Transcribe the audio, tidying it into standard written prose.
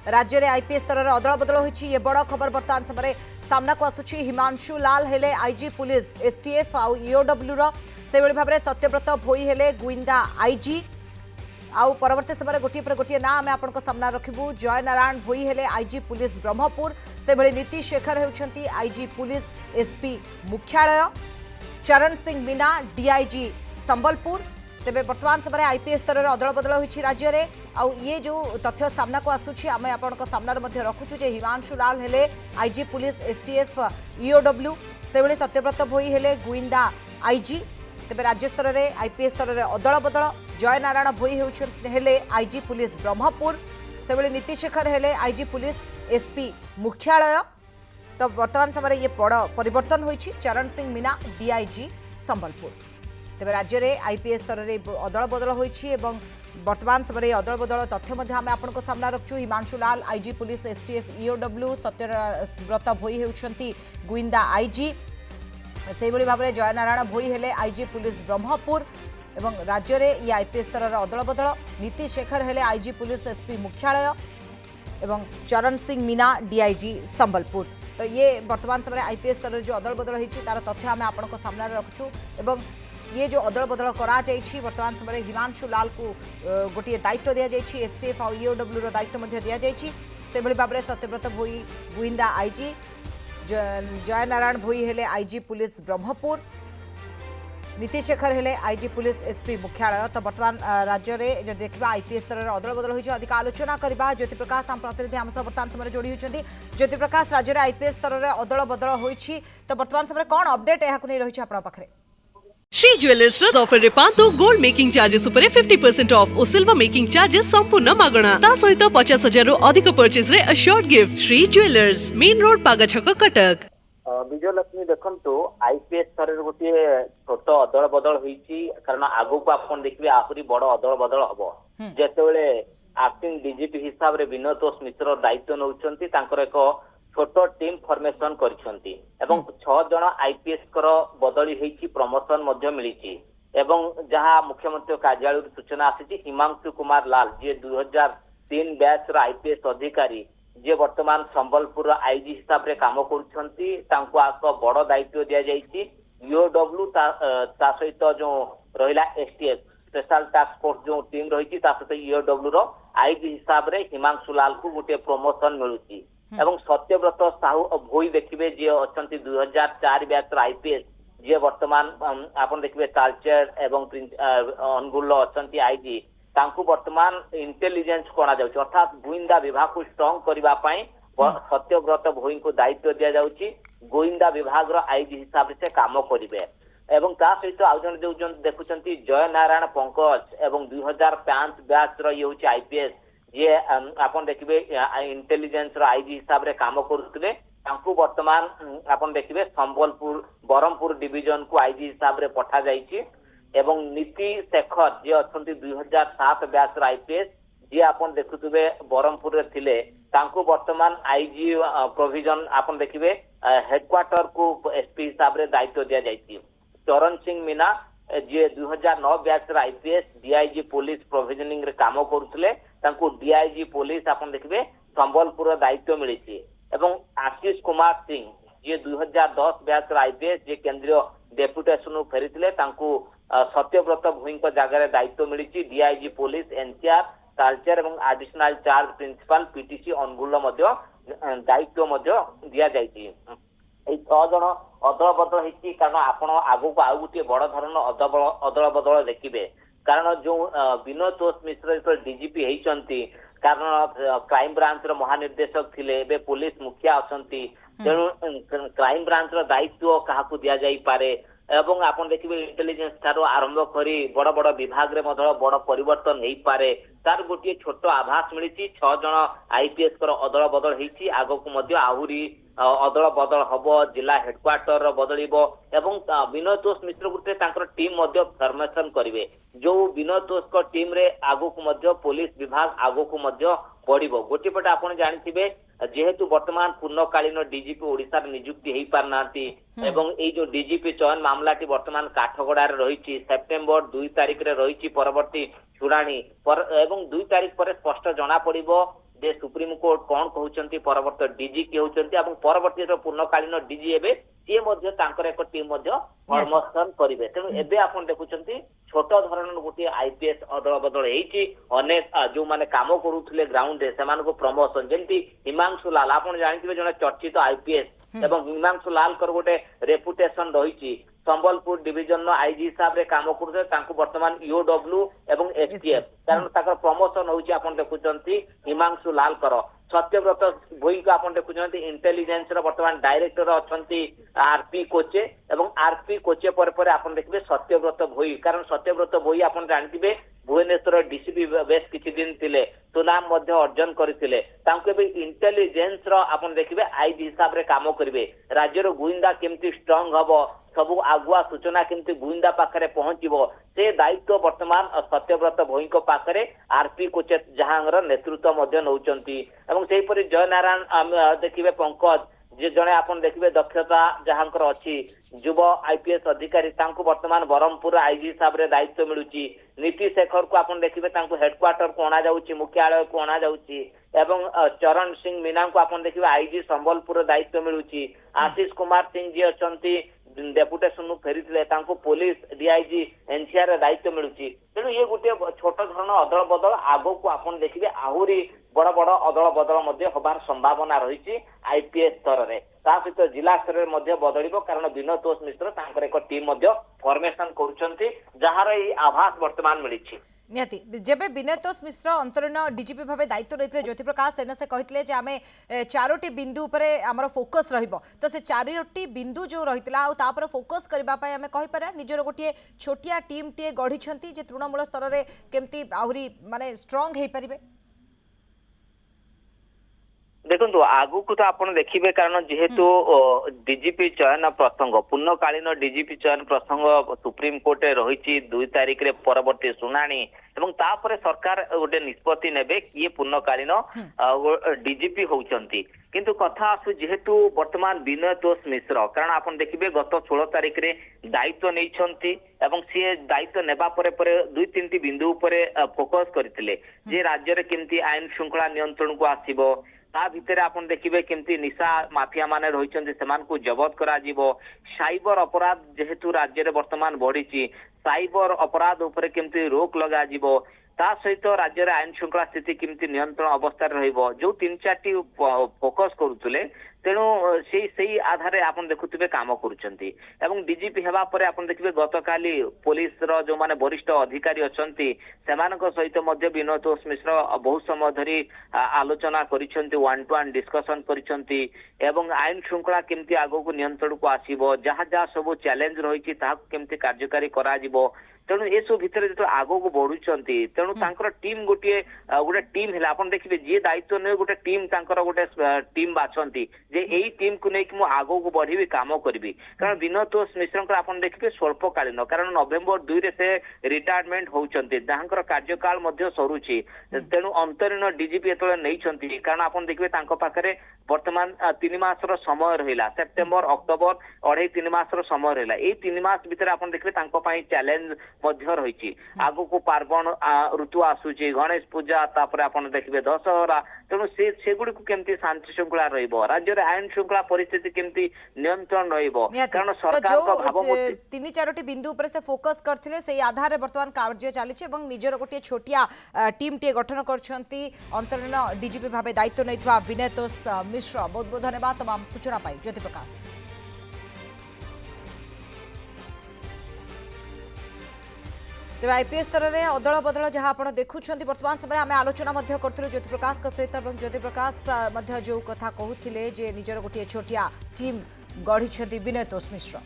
राज्य में आईपीएस स्तर में अदल बदल होती ये बड़ खबर बर्तमान समय सामना को आसुची हिमांशु लाल हेले आईजी पुलिस एसटीएफ आउ ईओडब्ल्यू से भाव में सत्यव्रत भोई हेले गुइंदा आईजी आउ परवर्ती समय गोटे पर गोटे ना आम आपण सामना रखू जय नारायण भोई हेले आईजी पुलिस ब्रह्मपुर से भली नीति शेखर होती आईजी पुलिस एसपी मुख्यालय चरण सिंह मीना डीआईजी संबलपुर तेरे वर्तमान समय आईपीएस स्तर में अदल बदल होती राज्य में आउ ये जो तथ्य सामना को आसूची आम आपण सामने रखुचु जे हिमांशु लाल हेले आईजी पुलिस एसटीएफ ईओडब्ल्यू से भली सत्यव्रत भोई हेले गुइंदा आईजी तेरे राज्य स्तर में आईपीएस स्तर में अदल बदल जय नारायण भोई हेले आईजी पुलिस ब्रह्मपुर से भली नीति शेखर हेले आईजी पुलिस एसपी मुख्यालय तो वर्तमान समय ये बड़ परिवर्तन होती चरण सिंह मीना डीआईजी संबलपुर तेरे राज्य में आईपीएस स्तर में अदल बदल होती वर्तमान समय अदल बदल तथ्य आम आपण सामना रखु Himanshu Lal IG police STF EOW Satyabrata Bhoi होती गुइंदा आईजी से भाव में जय नारायण भोई हेले आईजी पुलिस ब्रह्मपुर एवं राज्य में ये आईपीएस स्तर में अदल बदल नीति शेखर हेले आईजी पुलिस एसपी मुख्यालय एवं चरण सिंह मीना डीआईजी संबलपुर तो ये वर्तमान समय आईपीएस स्तर में जो अदल बदल होती तार तथ्य आम आपण सामने रखुचु एवं ये जो अदल बदल करा वर्तमान समय हिमांशु लाल को गोटे दायित्व दि जाएगी एसटीएफ और ईओडब्ल्यू दायित्व दि जाएगी से भाव में सत्यव्रत भोई गुइंदा आईजी जय नारायण भोई हेले आईजी पुलिस ब्रह्मपुर नीति शेखर हेले आईजी पुलिस एसपी मुख्यालय तो वर्तमान राज्य में जो देखा आईपीएस स्तर में अदल बदल होती अधिक आलोचना करवा ज्योति प्रकाश आम प्रतिनिधि आम सह वर्तमान समय जोड़ी होती ज्योति प्रकाश राज्य में आईपीएस स्तर में अदल बदल होती तो वर्तमान समय कौन अपडेट यहाँ नहीं रही आप पाखे श्री ज्वेलर्स ऑफर रे पांतो गोल्ड मेकिंग चार्जेस उपरे 50% ऑफ और सिल्वर मेकिंग चार्जेस संपूर्ण मागणा ता सहित 50,000 रु अधिक परचेस रे a short gift Shri jewellers main road पागाछक कटक विजयलक्ष्मी देखंतु आईपीएस स्तर रे गोटे छोट अदल बदल होईची कारण आगु को आपण देखबे आहुरी बड़ अदल बदल हबो जेतेबेले एक्टिंग डीजीपी हिसाब रे विनोद मिश्र दायित्व नउचंती तांकर एक छोट टीम फॉर्मेशन करिसंती एवं 6 जण आईपीएस कर बदली होईची प्रमोशन मध्य मिलिची एवं जहां मुख्यमंत्री कार्यालय सूचना आसीची हिमांशु कुमार लाल जे 2003 बैच रा आईपीएस अधिकारी जे वर्तमान संबलपुर आईजी हिसाब रे काम करुछंती तांको आक बड़ दायित्व दिया जाईची ईओडब्ल्यू ता सहित जो रहिला एसटीएफ स्पेशल टास्क फोर्स जो टीम रहिची ता सहित ईओडब्ल्यू रो आईजी हिसाब रे हिमांशु लाल को गोटे प्रमोशन मिलुची एवं सत्यव्रत साहू भोई देखिए जी अच्छा 2004 बैच आईपीएस जी वर्तमान आपन देखिए तालचेर एवं अनुगुल अच्छा आईजी तांकु वर्तमान इंटेलिजेंस करा जाउची अर्थात गोइंदा विभाग को स्ट्रांग करबा पई सत्यव्रत भोई को दायित्व दिया जाउची गोइंदा विभाग रो आईजी हिसाब से काम करिवे एवं ता सहित आउ जन जो देखुचंती जय नारायण पंकज एवं 2005 बैच रो ये होची आईपीएस जे आपन देखिबे इंटेलिजेंस रो आईजी हिसाब रे काम करुतले तांकु वर्तमान आपन देखिबे संबलपुर बरमपुर डिवीजन को आईजी हिसाब रे पठा जाईची एवं नीति शेखर जे अछंती 2007 बैच रो आईपीएस जे आपन देखुतबे बरमपुर रे थिले तांकु वर्तमान आईजी प्रोविजन आपन देखिबे हेडक्वार्टर को एसपी हिसाब रे दायित्व दिया जाईची चरण सिंह मीना जे 2009 बैच रो आईपीएस डीआईजी पुलिस प्रोविजनिंग रे काम करुतले तांकु डीआईजी पुलिस आपन देखबे संबलपुर दायित्व मिलिछि एवं आशीष कुमार सिंह जे 2010 बैच आईपीएस जे केंद्रीय डेपुटेशन फेरिथिले तांकु सत्यव्रत भोई को जगह दायित्व मिलिछि डीआईजी पुलिस एनसीआर तालचेर एवं additional charge principal PTC Angul मध्य दायित्व मध्य दिया जायछि ए 6 जण अदल बदल होईछि कारण आपण आगु को आउ गोटे बड़ धरण अदल बदल देखिबे कारण जो विनोद मिश्र जो डीजीपी होती कारण क्राइम ब्रांच रो महानिर्देशक थिले एबे पुलिस मुखिया अछंती तेणु क्राइम ब्रांच रो दायित्व काहाकू दिया जाई पारे एवं आपण देखिबे इंटेलिजेंस थारो आरंभ करी बड़ बड़ विभाग रे मधल बड़ परिवर्तन हेई पारे तार गोटे छोट आभास मिलिछि 6 जण आईपीएस कर अदल बदल हेछि आगो को मध्य आहुरी अदल बदल हबो जिला हेडक्वार्टर बदलिबो एवं विनोद मिश्र गुटे तांकर टीम मध्य फॉर्मेशन करिवे जो विनोद को टीम रे आगो को मध्य पुलिस विभाग आगो को मध्य बढ़िबो गोटे पटे आपण जानिथिबे जेहेतु वर्तमान पूर्णकालीन डीजीपी ओडिसा नियुक्ति हेई पारनांती एवं ए जो डीजीपी चयन मामलाटी वर्तमान काठगोड़ा रे रहिछि सेप्टेम्बर 2 तारिख रे रहिछि परवर्ती शुणाणी पर एवं 2 तारिख पर स्पष्ट जना पड़िबो जे सुप्रीम कोर्ट कौन कहउचंती परवर्त डीजी के होचंती एवं परवर्ती जो पूर्णकालीन डीजी एबे से मध्य तांकर एक टीम मध्य फॉर्मेशन करिवे तेणु एबे आपण देखुचंती छोट धरण गोटे आईपीएस अदल बदल हेची अनेक जो माने काम करूथले ग्राउंड रे सेमान को प्रमोशन जेंती हिमांशु लाल आपण जानिथिबे जने चर्चित आईपीएस एवं हिमांशु लाल कर गोटे रेपुटेशन रहिची संबलपुर डिविजन आईजी हिसाब रे काम करते तांको वर्तमान ईओडब्ल्यू एवं एसटीएफ कारण ताकर प्रमोशन होची आपण देखुचंती हिमांशु लाल कर सत्यव्रत भोई को आपण देखुचंती इंटेलिजेंस रो वर्तमान डायरेक्टर अछंती आरपी कोचे एवं आरपी कोचे पर आपण देखबे सत्यव्रत भोई कारण सत्यव्रत भोई आपण जानथिबे भुवनेश्वर डीसीपी बेस किछि दिन थिले सुनाम मध्य अर्जन करथिले तांको भी इंटेलिजेंस रो आपण देखबे आईजी हिसाब रे काम करिवे राज्य रो गुइंदा केमती स्ट्रांग हबो सबु आगुआ सूचना केमती गुइंदा पाखरे पहुंचीबो से दायित्व वर्तमान सत्यव्रत भोई को पाखरे आरपी कोचे जहांगर नेतृत्व मध्य नौचंती एवं सेही परि जय नारायण देखिबे पंकज जे जने आपण देखिबे दक्षता जहांकर अछि युव आईपीएस अधिकारी तांको वर्तमान बरहमपुर आईजी हिसाब रे दायित्व मिलुची नीति शेखर को आपण देखिबे तांको हेडक्वार्टर को आना जाउची मुख्यालय को आना जाउची एवं चरण सिंह मीना को आपण देखिबे आईजी संबलपुर दायित्व मिलुची आशीष कुमार सिंह जी अछंती डेपुटेशन फेरी तांको पुलिस डीआईजी एनसीआर दायित्व मिलुची तेणु ये गोटे छोट धरण अदल बदल आगो को आपण देखिबे आहुरी बड़ बड़ अदल बदल मध्य होबार संभावना रही आईपीएस स्तर में ता सहित जिला स्तर में मध्य बदलिबो कारण विनोद मिश्र तांकर एक टीम मध्य फॉर्मेशन करूछंती जहार ई आभास वर्तमान मिलिछि निहाती जेबे विनोद मिश्र अंतरीण डीजीपी भाव दायित्व नहीं ज्योति प्रकाश सेन से कहते जे आमे चारोटी बिंदु उपरे आमर फोकस रहिबो तो से चारोटी बिंदु जो रहितला आ तापर फोकस करबा पय आमे कहि पारा निजर गोटे छोटिया टीम टे गढ़िछंती जे तृणमूल स्तर रे केमती आहुरी माने स्ट्रांग हे परिबे देखो आगु को तो आपण देखिबे कारण जेहेतु डीजीपी चयन प्रसंग पूर्णकालीन डीजीपी चयन प्रसंग सुप्रीम कोर्ट रही 2 तारिख रे परवर्ती सुनानी एवं तापर सरकार गोटे निष्पत्ति नेबे किए पूर्णकालीन डीजीपी होउचंती किंतु कथा आसु जेहेतु वर्तमान विनोद मिश्र कारण आपण देखिबे गत 16 तारिख रे दायित्व नैछंती एवं सी दायित्व नेबा परे 2-3 बिंदु उपरे फोकस करथिले जे राज्य रे केमती आईन श्रृंखला नियंत्रण को आसीबो ता भितर आपण देखिबे केमती निशा माफिया माने रहिचंती सेमान को जबत करा जीवो साइबर अपराध जेहेतु राज्य रे वर्तमान बढ़ीची साइबर अपराध उपरे केमती रोक लगा जीवो ता सहित राज्य रे आईन श्रृंखला स्थिति केमती नियंत्रण अवस्था रहिबो जो 3-4टी फोकस करूतले तेणु से आधार आपण देखुथिबे काम करूचंती एवं डीजीपी हेबा परे आपण देखिबे गतकाली पुलिस रो जो माने वरिष्ठ अधिकारी अछंती सेमानक सहित मध्य विनोद मिश्र बहुत समय धरी आलोचना करिसंती 1-to-1 डिस्कशन करिसंती एवं आईन श्रृंखला केमती आगो को नियंत्रण को आसीबो जहा जहा सब चैलेंज रहिछि ता केमती कार्यकारी करा जिवो तेणु ए सब भितर जो आगो को बढ़ुचंती तेणु तांकर टीम गोटे टीम हेला आपण देखिबे जे दायित्व ने गोटे टीम तांकर गोटे टीम बाछंती जे एई टीम को नेक मु आगो को बढ़ीबी काम करबी कारण विनोद मिश्र आपण देखिबे स्वल्पकालीन कारण नवेम्बर 2 रे से रिटायरमेंट होउचंती तांकर कार्यकाल मध्य सरुची तेणु अंतरीण डीजीपी एतले नैछंती कारण आपण देखिबे तांको पाखरे वर्तमान 3 मास रो समय रहिला सेप्टेम्बर अक्टोबर 2.5-3 मास रो समय रहिला एई 3 मास भीतर आपण देखिबे तांको पई चैलेंज मध्य रहिछि आगो को पार्वण ऋतु आसुची गणेश पूजा तापर आपण देखिबे दशहरा तेणु से गुडी को केमती शांति श्रृंखला रहिबो राज्य रे आईन श्रृंखला परिस्थिति केमती नियंत्रण रहिबो कारण सरकार को भावमूर्ति 3-4टी बिंदु ऊपर से फोकस करथिले से आधार वर्तमान कार्य चलीछि एवं निजर गोटे छोटिया टीम टे गठन करछंती अंतरीण डीजीपी भाबे दायित्व नैथवा विनोद मिश्र बहुत बहुत धन्यवाद तमाम सूचना पाई ज्योति प्रकाश तेज आईपीएस स्तर में अदल बदल जहां आप देखुं बर्तमान समय आम आलोचना करूँ ज्योति प्रकाश सहित ज्योति प्रकाश जो कथा कहते निजर गोटे छोटिया टीम गढ़ी विनोद मिश्र।